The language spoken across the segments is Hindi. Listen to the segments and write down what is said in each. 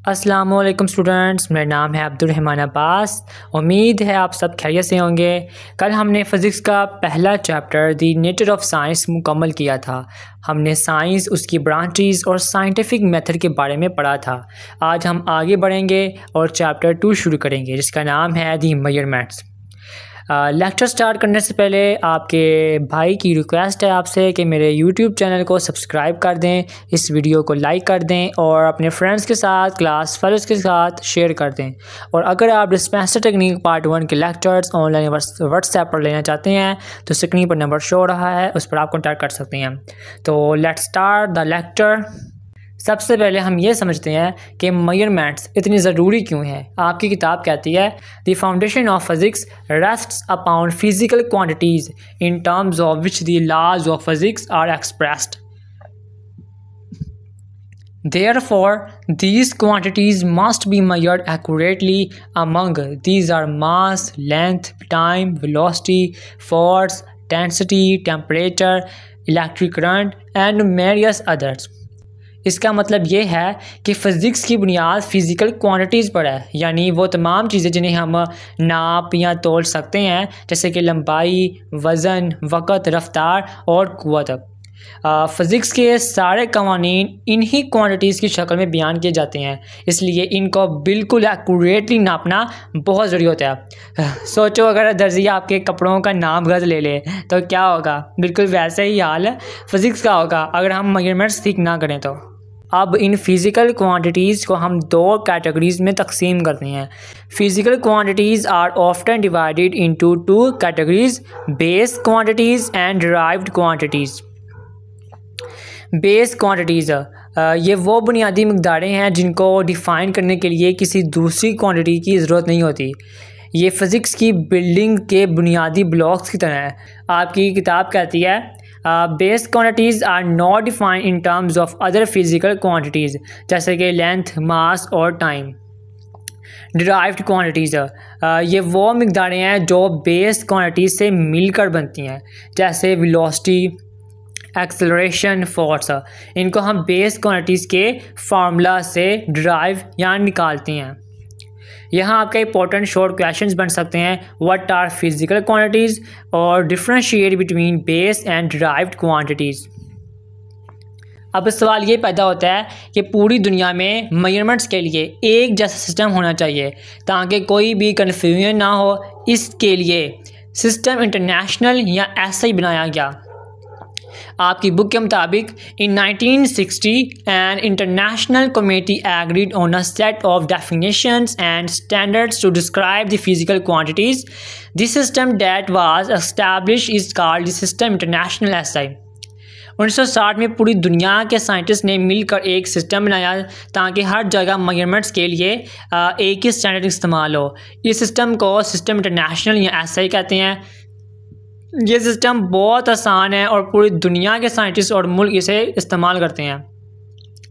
अस्सलामुअलैकुम स्टूडेंट्स, मेरा नाम है अब्दुर्रहमान अब्बास। उम्मीद है आप सब खैरियत से होंगे। कल हमने फ़िज़िक्स का पहला chapter the nature of science मुकम्मल किया था। हमने साइंस, उसकी ब्रांचेस और साइंटिफिक मेथड के बारे में पढ़ा था। आज हम आगे बढ़ेंगे और चैप्टर 2 शुरू करेंगे जिसका नाम है दी मेजरमेंट्स। लेक्चर स्टार्ट करने से पहले आपके भाई की रिक्वेस्ट है आपसे कि मेरे यूट्यूब चैनल को सब्सक्राइब कर दें, इस वीडियो को लाइक कर दें और अपने फ्रेंड्स के साथ, क्लास फेलोज़ के साथ शेयर कर दें। और अगर आप डिस्पेंसर टेक्निक पार्ट 1 के लेक्चर्स ऑनलाइन व्हाट्सएप पर लेना चाहते हैं तो स्क्रीन पर नंबर शो हो रहा है, उस पर आप कॉन्टैक्ट कर सकते हैं। तो लेट्स स्टार्ट द लेक्चर। सबसे पहले हम ये समझते हैं कि मेजरमेंट्स इतनी ज़रूरी क्यों है। आपकी किताब कहती है the foundation of physics rests upon physical quantities in terms of which the laws of physics are expressed. Therefore, these quantities must be measured accurately. Among these are mass, length, time, velocity, force, density, temperature, electric current, and various others. इसका मतलब ये है कि फ़िज़िक्स की बुनियाद फ़िज़िकल क्वांटिटीज़ पर है, यानी वो तमाम चीज़ें जिन्हें हम नाप या तोल सकते हैं, जैसे कि लंबाई, वज़न, वक़्त, रफ्तार और क़ुव्वत। फ़िज़िक्स के सारे कवानीन इन्हीं क्वांटिटीज़ की शक्ल में बयान किए जाते हैं, इसलिए इनको बिल्कुल एक्यूरेटली नापना बहुत ज़रूरी होता है। सोचो अगर दर्जी आपके कपड़ों का नाप गलत ले ले तो क्या होगा। बिल्कुल वैसे ही हाल फ़िज़िक्स का होगा अगर हम मेजरमेंट्स ठीक ना करें तो। अब इन फिज़िकल क्वांटिटीज़ को हम दो कैटेगरीज़ में तकसीम करते हैं। Physical quantities are often divided into two categories, base quantities and derived quantities. Base quantities ये वो बुनियादी मकदारें हैं जिनको डिफ़ाइन करने के लिए किसी दूसरी क्वांटिटी की ज़रूरत नहीं होती। ये फ़िज़िक्स की बिल्डिंग के बुनियादी ब्लॉक्स की तरह है। आपकी किताब कहती है base quantities are not defined in terms of other physical quantities, जैसे कि लेंथ, मास और टाइम। डिराइव्ड क्वांटिटीज़ ये वो मकदारें हैं जो बेस क्वांटिटीज़ से मिलकर बनती हैं, जैसे वेलोसिटी, एक्सेलरेशन, फोर्स। इनको हम बेस क्वांटिटीज़ के फार्मूला से डिराइव या निकालते हैं। यहाँ आपके इंपॉर्टेंट शॉर्ट क्वेश्चंस बन सकते हैं। व्हाट आर फिज़िकल क्वांटिटीज़ और differentiate between base and derived quantities. अब सवाल ये पैदा होता है कि पूरी दुनिया में मेजरमेंट्स के लिए एक जैसा सिस्टम होना चाहिए ताकि कोई भी कन्फ्यूजन ना हो। इसके लिए सिस्टम इंटरनेशनल या ऐसा ही बनाया गया। आपकी बुक के मुताबिक in 1960 an international committee agreed on a set of definitions and standards to describe the physical quantities. This system that was establish is called the system international SI. 1960 में पूरी दुनिया के साइंटिस्ट ने मिलकर एक सिस्टम बनाया ताकि हर जगह मेजरमेंट्स के लिए एक ही स्टैंडर्ड इस्तेमाल हो। इस सिस्टम को सिस्टम इंटरनेशनल या एसआई कहते हैं। ये सिस्टम बहुत आसान है और पूरी दुनिया के साइंटिस्ट और मुल्क इसे इस्तेमाल करते हैं।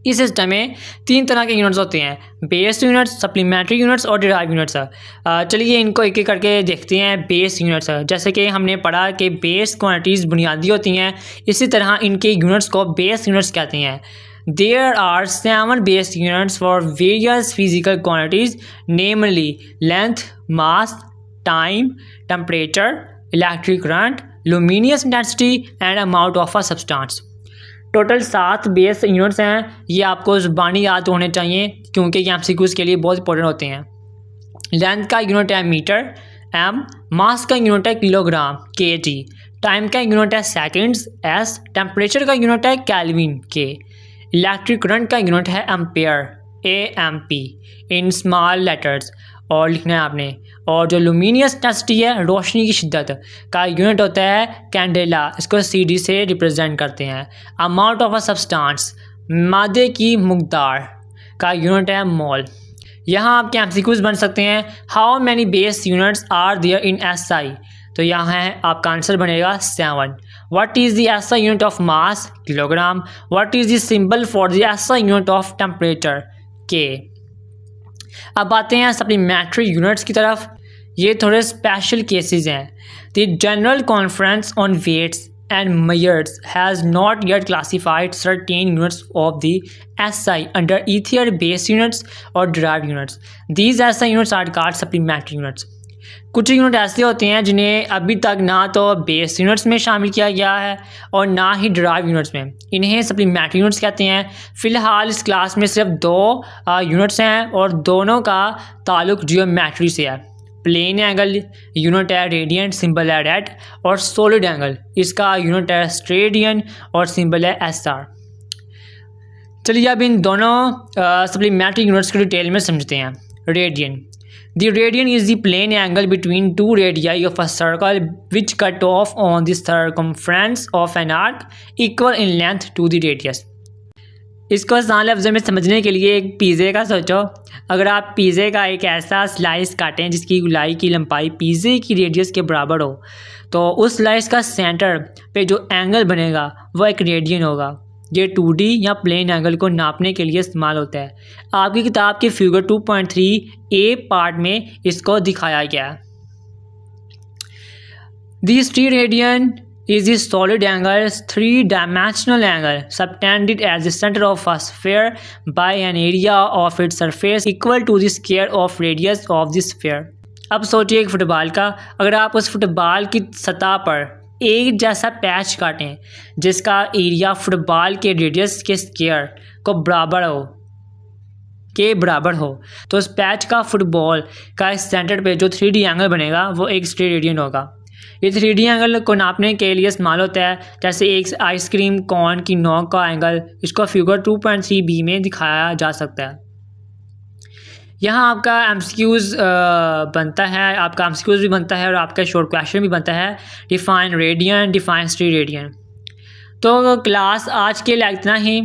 इस सिस्टम में 3 तरह के यूनिट्स होते हैं, बेस यूनिट्स, सप्लीमेंट्री यूनिट्स और डिराइव यूनिट्स। चलिए इनको एक एक करके देखते हैं। बेस यूनिट्स, जैसे कि हमने पढ़ा कि बेस क्वांटिटीज़ बुनियादी होती हैं, इसी तरह इनके यूनिट्स को बेस यूनिट्स कहते हैं। There are 7 base units for various physical quantities, namely length, mass, time, temperature, electric current, luminous intensity and amount of a substance. Total 7 base units हैं। ये आपको ज़ुबानी याद होने चाहिए क्योंकि ये एमसीक्यूज़ के लिए बहुत इंपॉर्टेंट होते हैं। लेंथ का यूनिट है मीटर, एम। मास का यूनिट है किलोग्राम, केजी। टाइम का यूनिट है सेकंड्स, एस। टेम्परेचर का यूनिट है केल्विन, के। इलेक्ट्रिक करंट का यूनिट है ampere, AMP in small letters और लिखना है आपने। और जो लुमिनियस इंटेंसिटी है, रोशनी की शिद्दत का यूनिट होता है कैंडेला, इसको सीडी से रिप्रेजेंट करते हैं। अमाउंट ऑफ अ सब्सटेंस, मादे की मकदार का यूनिट है मोल। यहाँ आपके एमसीक्यूज बन सकते हैं। How many base units are there in SI, तो यहाँ है आपका आंसर बनेगा 7। What is the SI unit of mass, kilogram. What is the symbol for the SI unit of temperature, K. अब आते हैं सप्लीमेंट्री यूनिट्स की तरफ। ये थोड़े स्पेशल केसेस हैं। The general conference on weights and Myers has not yet classified certain units of the SI under ether based units or derived units. These SI units are called supplementary units. कुछ यूनिट ऐसे होते हैं जिन्हें अभी तक ना तो बेस यूनिट्स में शामिल किया गया है और ना ही ड्राइव यूनिट्स में, इन्हें सप्लीमेंट्री यूनिट्स कहते हैं। फ़िलहाल इस क्लास में सिर्फ 2 यूनिट्स हैं और दोनों का ताल्लुक जियोमेट्री से है। प्लेन एंगल यूनिट है रेडियन, सिंबल है रेड, और सॉलिड एंगल इसका यूनिट है स्टेडियन और सिंबल है SR। चलिए अब इन दोनों सप्लीमेंट्री यूनिट्स को डिटेल में समझते हैं। Radian, the radian is the plane angle between 2 radii of a circle which cut off on the circumference of an arc equal in length to the radius। इसको आसान लफ्ज़ों में समझने के लिए एक पिज़्ज़े का सोचो। अगर आप पिज़्ज़े का एक ऐसा स्लाइस काटें जिसकी गोलाई की लंबाई पिज़्ज़े की रेडियस के बराबर हो, तो उस स्लाइस का सेंटर पे जो एंगल बनेगा वो एक रेडियन होगा। ये 2D या प्लेन एंगल को नापने के लिए इस्तेमाल होता है। आपकी किताब के फिगर 2.3a पार्ट में इसको दिखाया गया है। The steradian is the solid angle, 3-dimensional angle subtended at the center of a sphere by an area of its surface equal to the square of radius of the sphere। अब सोचिए एक फुटबॉल का, अगर आप उस फुटबॉल की सतह पर एक जैसा पैच काटें जिसका एरिया फुटबॉल के रेडियस के स्क्वायर को बराबर हो तो उस पैच का फुटबॉल का इस सेंटर पे जो 3D एंगल बनेगा वो एक स्टेरेडियन होगा। ये 3D एंगल को नापने के लिए इस्तेमाल होता है, जैसे एक आइसक्रीम कोन की नोक का एंगल, इसको फिगर 2.3b में दिखाया जा सकता है। यहाँ आपका MCQs बनता है, आपका MCQs भी बनता है और आपका शॉर्ट क्वेश्चन भी बनता है। Define radian, define steradian. तो क्लास आज के लिए इतना ही।